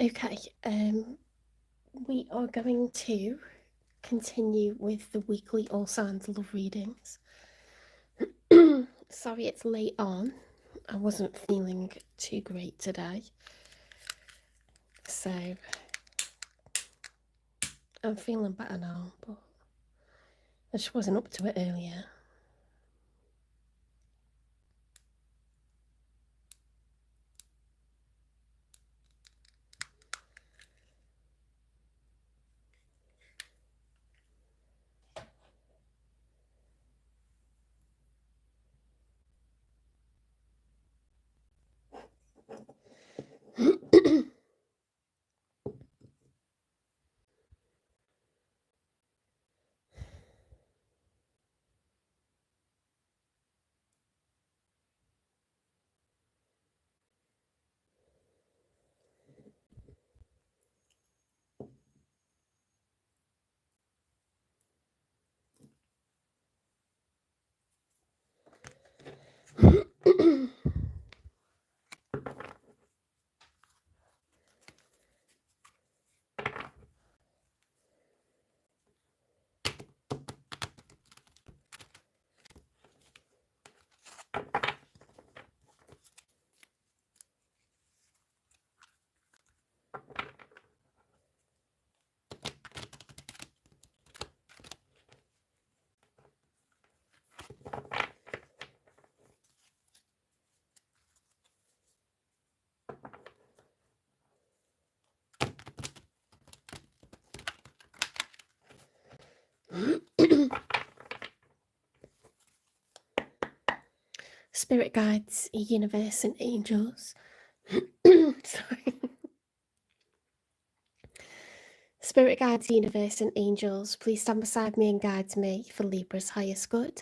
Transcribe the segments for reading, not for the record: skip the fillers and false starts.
Okay, we are going to continue with the weekly All Signs Love readings. Sorry it's late on. I wasn't feeling too great today. So I'm feeling better now, but I just wasn't up to it earlier. Spirit guides, universe, and angels. Sorry. Spirit guides, universe, and angels, please stand beside me and guide me for Libra's highest good.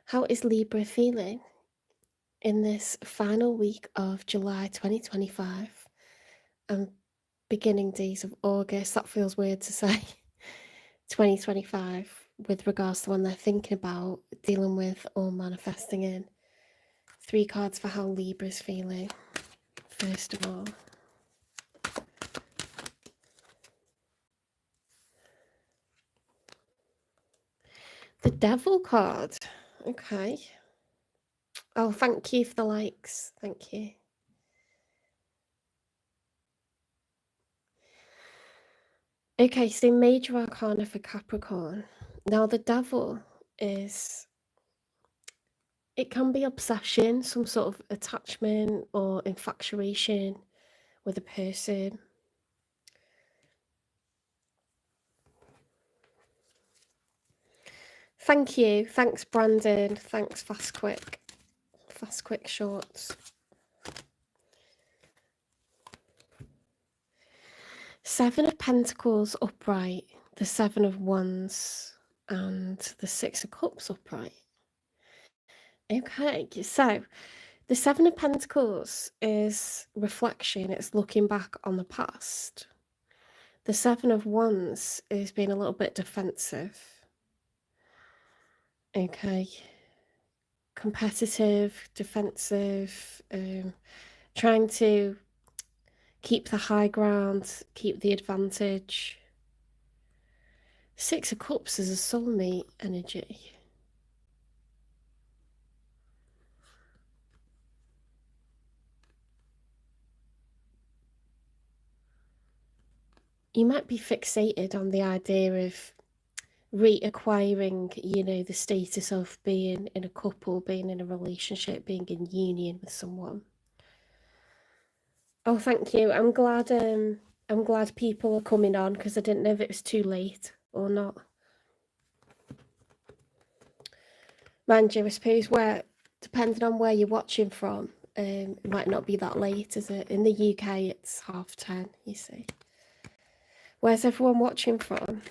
How is Libra feeling in this final week of July 2025 and beginning days of August? That feels weird to say. 2025 with regards to when they're thinking about dealing with or manifesting in. 3 cards for how Libra's feeling, first of all. The Devil card. Okay. Oh, thank you for the likes. Thank you. Okay, so Major Arcana for Capricorn. Now, the Devil is... It can be obsession, some sort of attachment or infatuation with a person. Thank you. Thanks, Brandon. Thanks, Fast Quick Shorts. 7 of Pentacles upright, the 7 of Wands, and the 6 of Cups upright. Okay, so the 7 of Pentacles is reflection. It's looking back on the past. The 7 of Wands is being a little bit defensive. Okay. Competitive, defensive, trying to keep the high ground, keep the advantage. 6 of Cups is a soulmate energy. You might be fixated on the idea of reacquiring, you know, the status of being in a couple, being in a relationship, being in union with someone. Oh, thank you. I'm glad people are coming on because I didn't know if it was too late or not. Mind you, I suppose depending on where you're watching from, it might not be that late, is it? In the UK, it's 10:30, you see. Where's everyone watching from?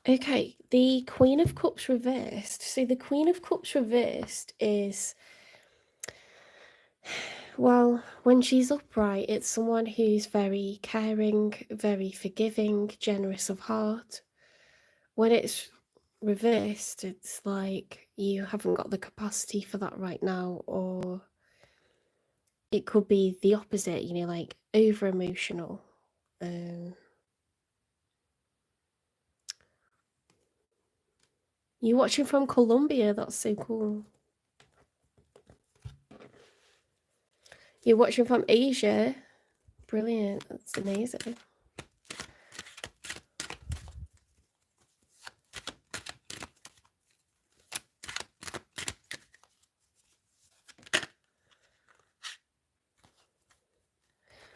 Okay, the Queen of Cups reversed. So the Queen of Cups reversed is, well, when she's upright, it's someone who's very caring, very forgiving, generous of heart, when it's reversed, it's like you haven't got the capacity for that right now, or it could be the opposite, you know, like over emotional. You're watching from Colombia, that's so cool. You're watching from Asia. Brilliant, that's amazing.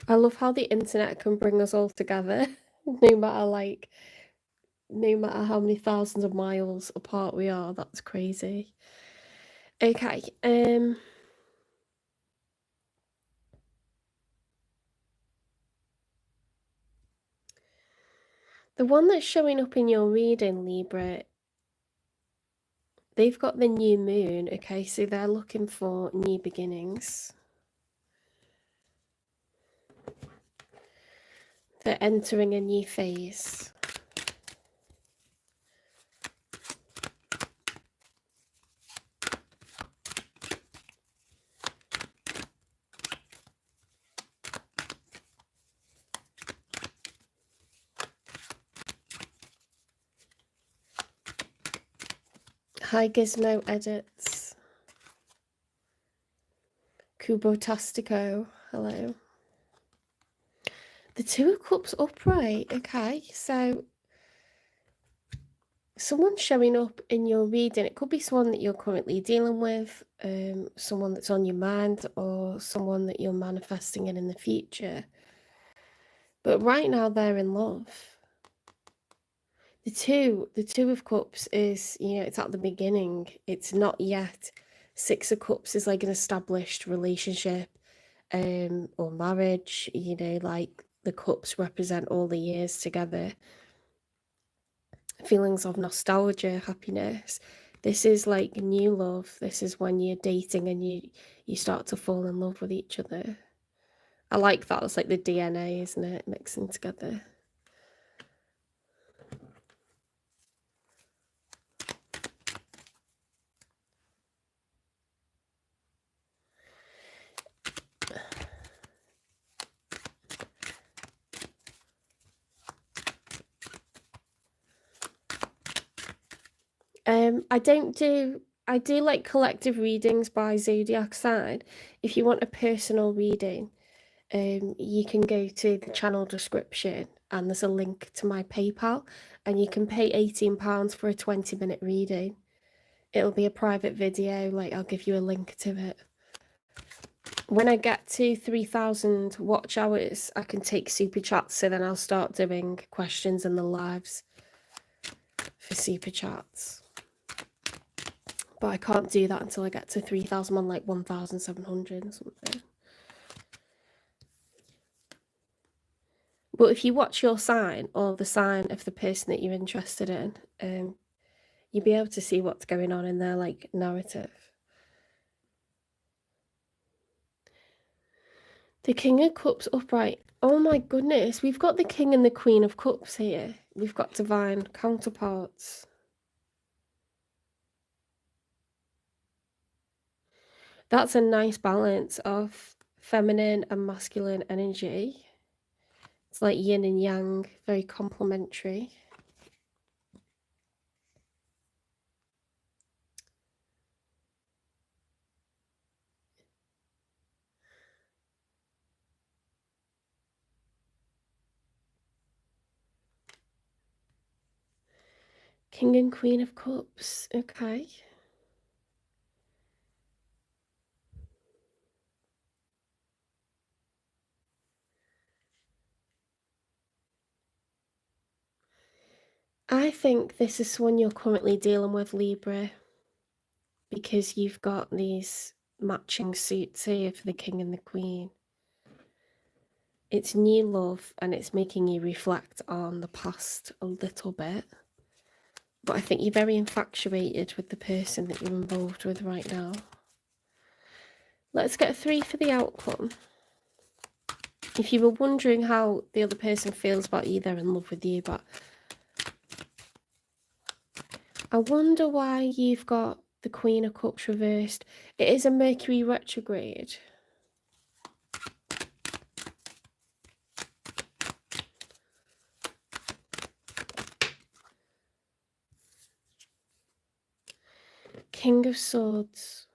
I love how the internet can bring us all together, no matter how many thousands of miles apart we are. That's crazy. Okay, the one that's showing up in your reading, Libra, they've got the new moon, okay, so they're looking for new beginnings. They're entering a new phase. Hi Gizmo Edits. Kubotastico, hello. The Two of Cups upright, okay, so someone's showing up in your reading. It could be someone that you're currently dealing with, someone that's on your mind, or someone that you're manifesting in the future. But right now they're in love. The two of Cups is, you know, it's at the beginning. It's not yet. Six of Cups is like an established relationship, or marriage, you know, like the cups represent all the years together. Feelings of nostalgia, happiness. This is like new love. This is when you're dating and you start to fall in love with each other. I like that. It's like the DNA, isn't it? Mixing together. I do like collective readings by zodiac sign. If you want a personal reading, you can go to the channel description and there's a link to my PayPal, and you can pay £18 for a 20-minute reading. It'll be a private video, like I'll give you a link to it. When I get to 3,000 watch hours, I can take super chats, so then I'll start doing questions in the lives for super chats. But I can't do that until I get to 3,000. on like 1,700 or something. But if you watch your sign, or the sign of the person that you're interested in, you'll be able to see what's going on in their like narrative. The King of Cups upright. Oh my goodness, we've got the King and the Queen of Cups here. We've got divine counterparts. That's a nice balance of feminine and masculine energy. It's like yin and yang, very complementary. King and Queen of Cups, okay. I think this is one you're currently dealing with, Libra, because you've got these matching suits here for the King and the Queen. It's new love, and it's making you reflect on the past a little bit. But I think you're very infatuated with the person that you're involved with right now. Let's get a 3 for the outcome. If you were wondering how the other person feels about you, they're in love with you, but I wonder why you've got the Queen of Cups reversed. It is a Mercury retrograde. King of Swords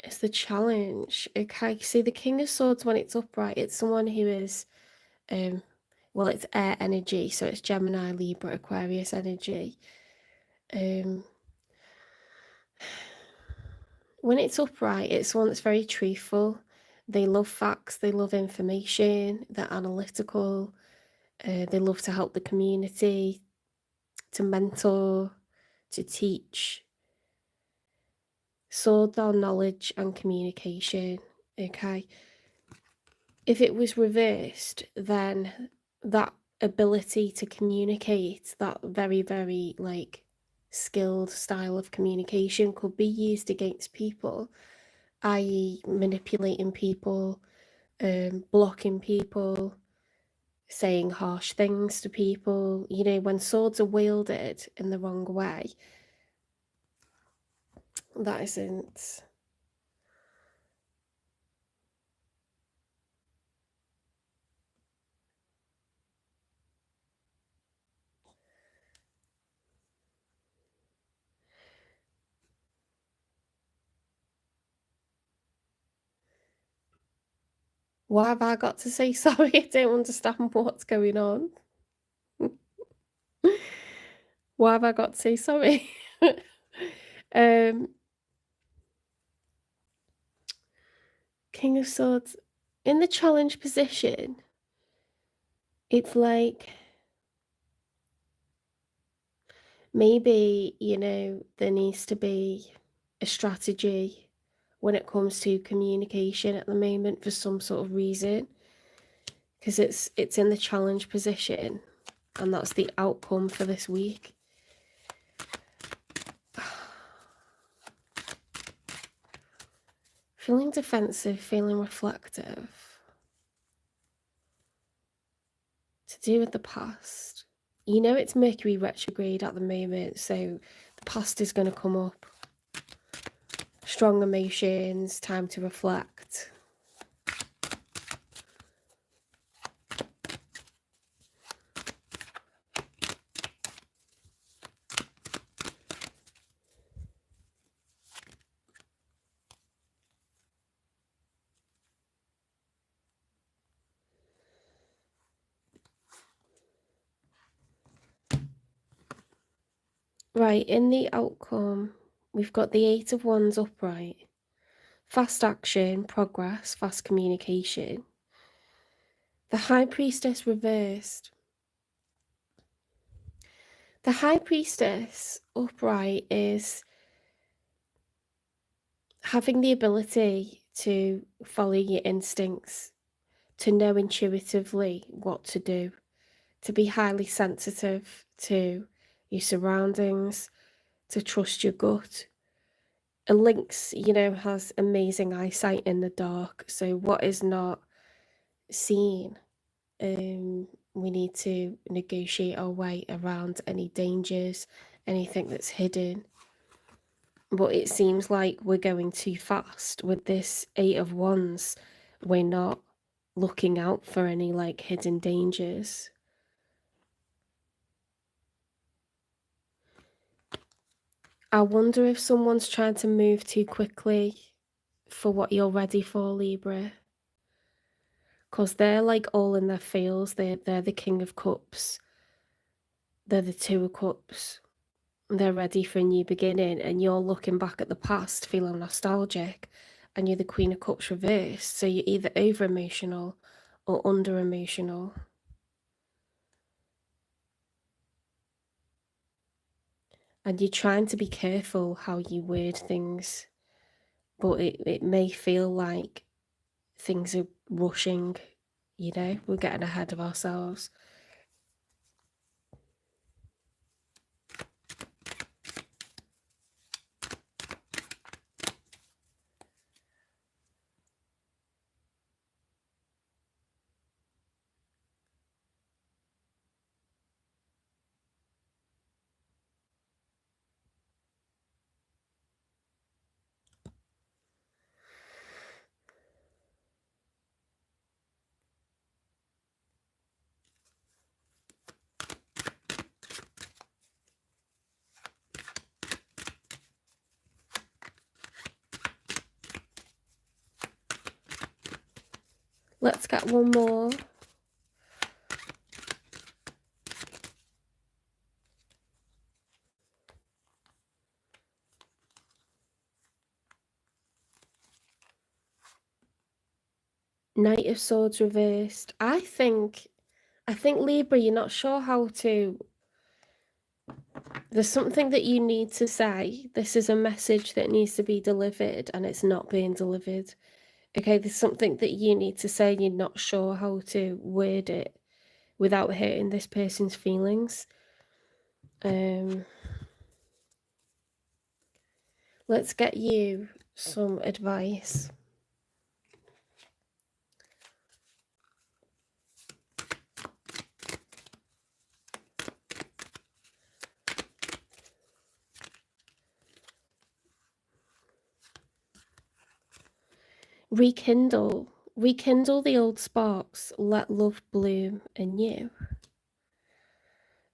is the challenge. Okay, see the King of Swords when it's upright, it's someone who is, well, it's air energy, so it's Gemini, Libra, Aquarius energy. When it's upright, it's one that's very truthful. They love facts, they love information, they're analytical, they love to help the community, to mentor, to teach. Swords are knowledge and communication, okay? If it was reversed, then that ability to communicate, that very, very, like, skilled style of communication could be used against people, i.e. manipulating people, blocking people, saying harsh things to people. You know, when swords are wielded in the wrong way, that isn't... Why have I got to say sorry? I don't understand what's going on. Why have I got to say sorry? King of Swords. In the challenge position, it's like... maybe, you know, there needs to be a strategy when it comes to communication at the moment for some sort of reason, because it's in the challenge position, and that's the outcome for this week. Feeling defensive, feeling reflective. To do with the past. You know it's Mercury retrograde at the moment, so the past is going to come up. Strong emotions, time to reflect. Right, in the outcome, we've got the Eight of Wands upright. Fast action, progress, fast communication. The High Priestess reversed. The High Priestess upright is having the ability to follow your instincts, to know intuitively what to do, to be highly sensitive to your surroundings, to trust your gut. A lynx, you know, has amazing eyesight in the dark, so what is not seen, we need to negotiate our way around any dangers, anything that's hidden. But it seems like we're going too fast with this Eight of Wands. We're not looking out for any like hidden dangers. I wonder if someone's trying to move too quickly for what you're ready for, Libra. Because they're like all in their feels. They're the King of Cups. They're the Two of Cups. They're ready for a new beginning, and you're looking back at the past feeling nostalgic, and you're the Queen of Cups reversed, so you're either over emotional or under emotional. And you're trying to be careful how you word things, but it may feel like things are rushing, you know, we're getting ahead of ourselves. Let's get one more. Knight of Swords reversed. I think Libra, you're not sure how to. There's something that you need to say. This is a message that needs to be delivered and it's not being delivered. Okay, there's something that you need to say. You're not sure how to word it without hurting this person's feelings. Let's get you some advice. Rekindle the old sparks, let love bloom anew.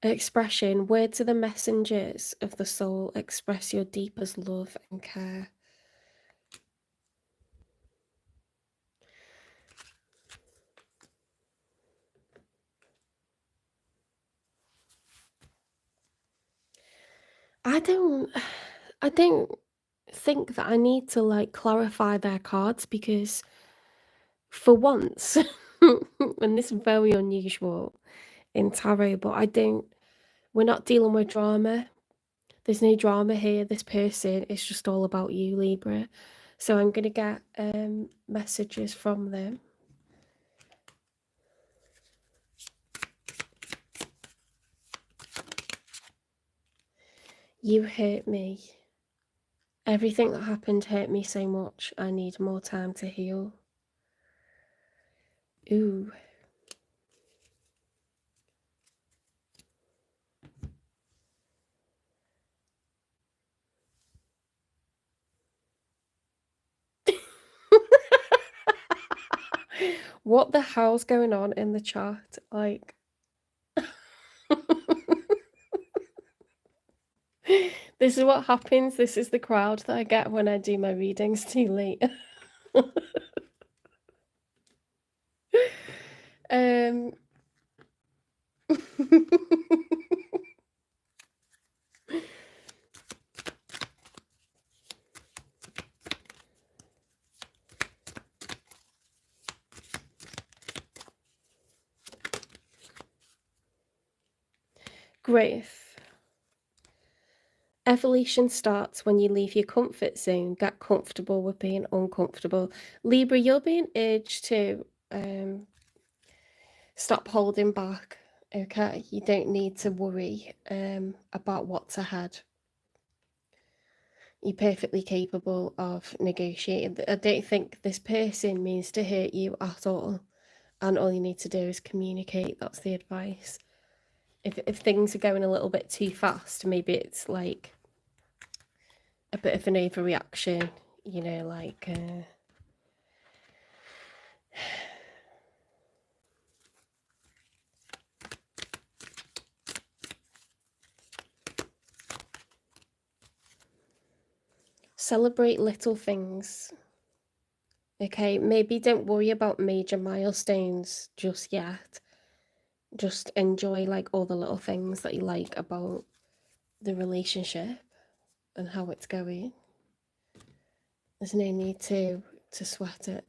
Expression, words are the messengers of the soul, express your deepest love and care. I don't think that I need to like clarify their cards, because for once, and this is very unusual in tarot, but we're not dealing with drama. There's no drama here. This person is just all about you, Libra. So I'm going to get messages from them. You hurt me. Everything that happened hurt me so much. I need more time to heal. Ooh. What the hell's going on in the chat? Like, this is what happens. This is the crowd that I get when I do my readings too late. Growth. Evolution starts when you leave your comfort zone, get comfortable with being uncomfortable. Libra, you're being urged to stop holding back, okay? You don't need to worry about what's ahead. You're perfectly capable of negotiating. I don't think this person means to hurt you at all, and all you need to do is communicate. That's the advice. If things are going a little bit too fast, maybe it's like a bit of an overreaction, you know, like celebrate little things. Okay, maybe don't worry about major milestones just yet. Just enjoy like all the little things that you like about the relationship and how it's going. There's no need to sweat it.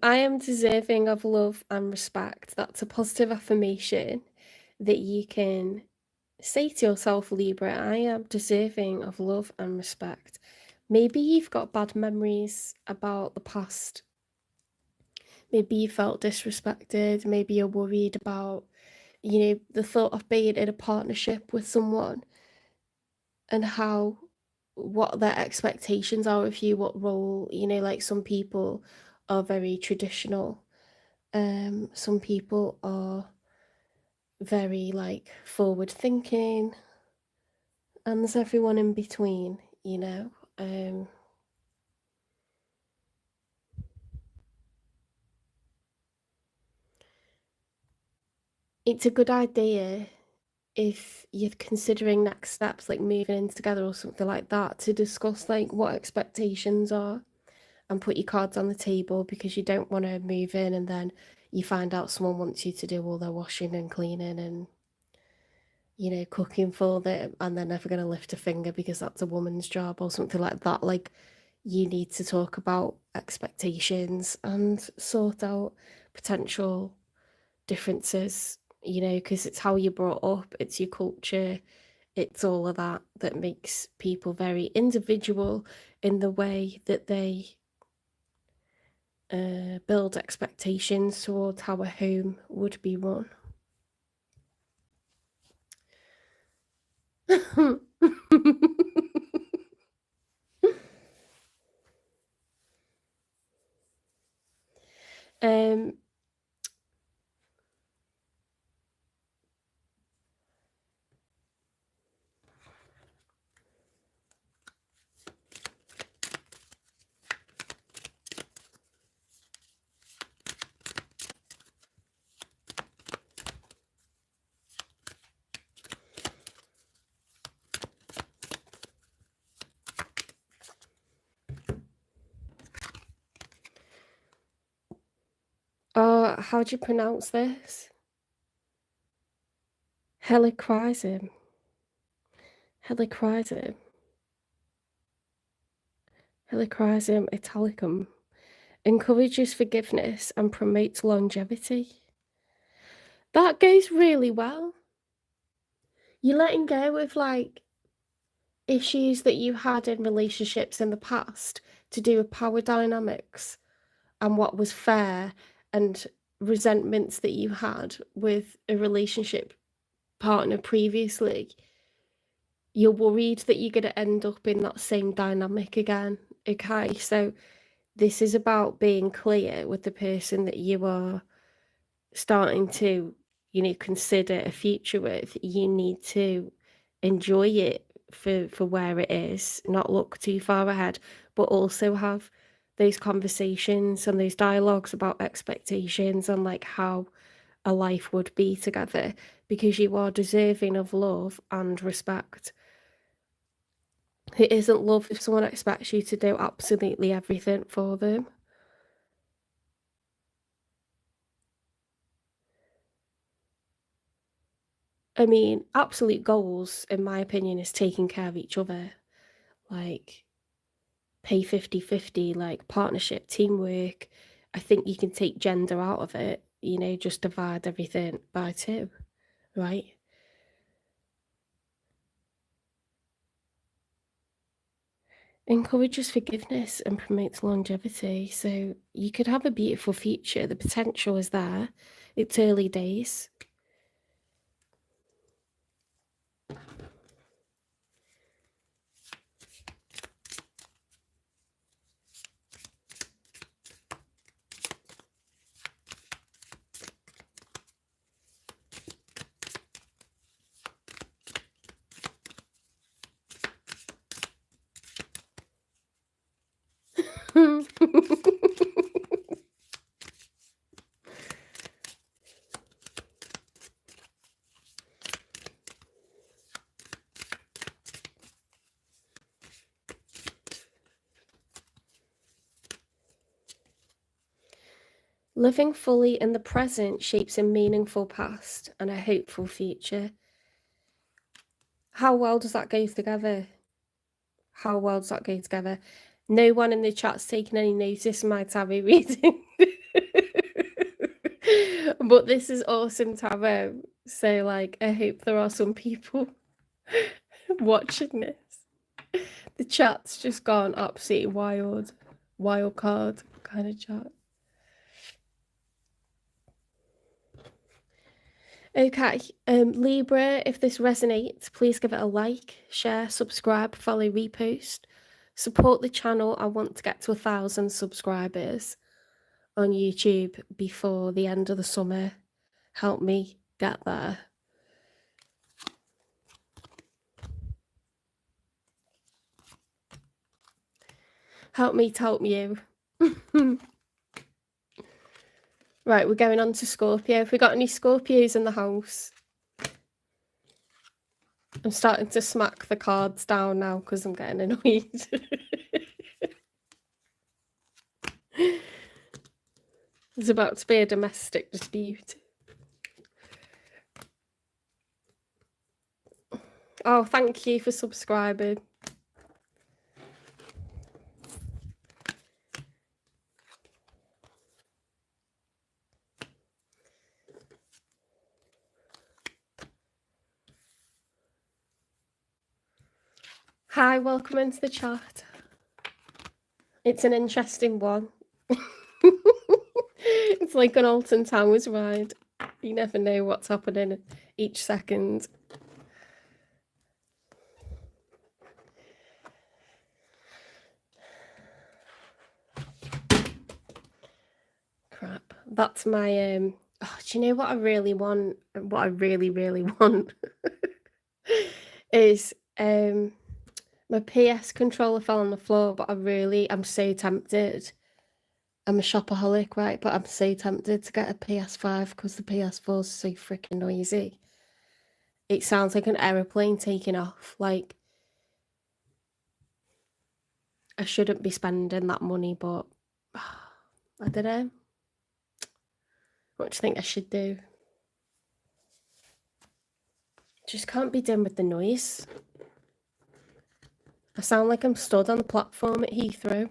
I am deserving of love and respect. That's a positive affirmation that you can say to yourself, Libra. I am deserving of love and respect. Maybe you've got bad memories about the past. Maybe you felt disrespected. Maybe you're worried about, you know, the thought of being in a partnership with someone and what their expectations are of you, what role, you know, like some people are very traditional. Some people are very like forward thinking, and there's everyone in between, you know. it's a good idea if you're considering next steps, like moving in together or something like that, to discuss like what expectations are and put your cards on the table, because you don't want to move in and then you find out someone wants you to do all their washing and cleaning and, you know, cooking for them, and they're never going to lift a finger because that's a woman's job or something like that. Like, you need to talk about expectations and sort out potential differences, you know, because it's how you're brought up, it's your culture, it's all of that that makes people very individual in the way that they build expectations towards how a home would be run. um, how do you pronounce this? Helichrysum. Helichrysum. Helichrysum italicum. Encourages forgiveness and promotes longevity. That goes really well. You're letting go of like issues that you had in relationships in the past to do with power dynamics and what was fair, and resentments that you had with a relationship partner previously. You're worried that you're going to end up in that same dynamic again. Okay, so this is about being clear with the person that you are starting to, you know, consider a future with. You need to enjoy it for where it is, not look too far ahead, but also have those conversations and those dialogues about expectations and like how a life would be together, because you are deserving of love and respect. It isn't love if someone expects you to do absolutely everything for them. I mean, absolute goals, in my opinion, is taking care of each other. Like, pay 50-50, like partnership, teamwork. I think you can take gender out of it, you know, just divide everything by two, right? Encourages forgiveness and promotes longevity. So you could have a beautiful future. The potential is there. It's early days. Living fully in the present shapes a meaningful past and a hopeful future. How well does that go together? How well does that go together? No one in the chat's taken any notice of my tarot reading. But this is awesome tarot. So, like, I hope there are some people watching this. The chat's just gone absolutely wild. Wild card kind of chat. Okay, Libra, if this resonates, please give it a like, share, subscribe, follow, repost. Support the channel. I want to get to 1,000 subscribers on YouTube before the end of the summer. Help me get there. Help me to help you. Right, we're going on to Scorpio. If we got any Scorpios in the house, I'm starting to smack the cards down now because I'm getting annoyed. There's about to be a domestic dispute. Oh, thank you for subscribing. Hi, welcome into the chat. It's an interesting one. It's like an Alton Towers ride. You never know what's happening each second. Crap. That's my oh, do you know what I really want? What I really, really want is my PS controller fell on the floor, but I'm so tempted. I'm a shopaholic, right? But I'm so tempted to get a PS5 because the PS4 is so freaking noisy. It sounds like an aeroplane taking off. Like, I shouldn't be spending that money, but I don't know. What do you think I should do? Just can't be done with the noise. I sound like I'm stood on the platform at Heathrow.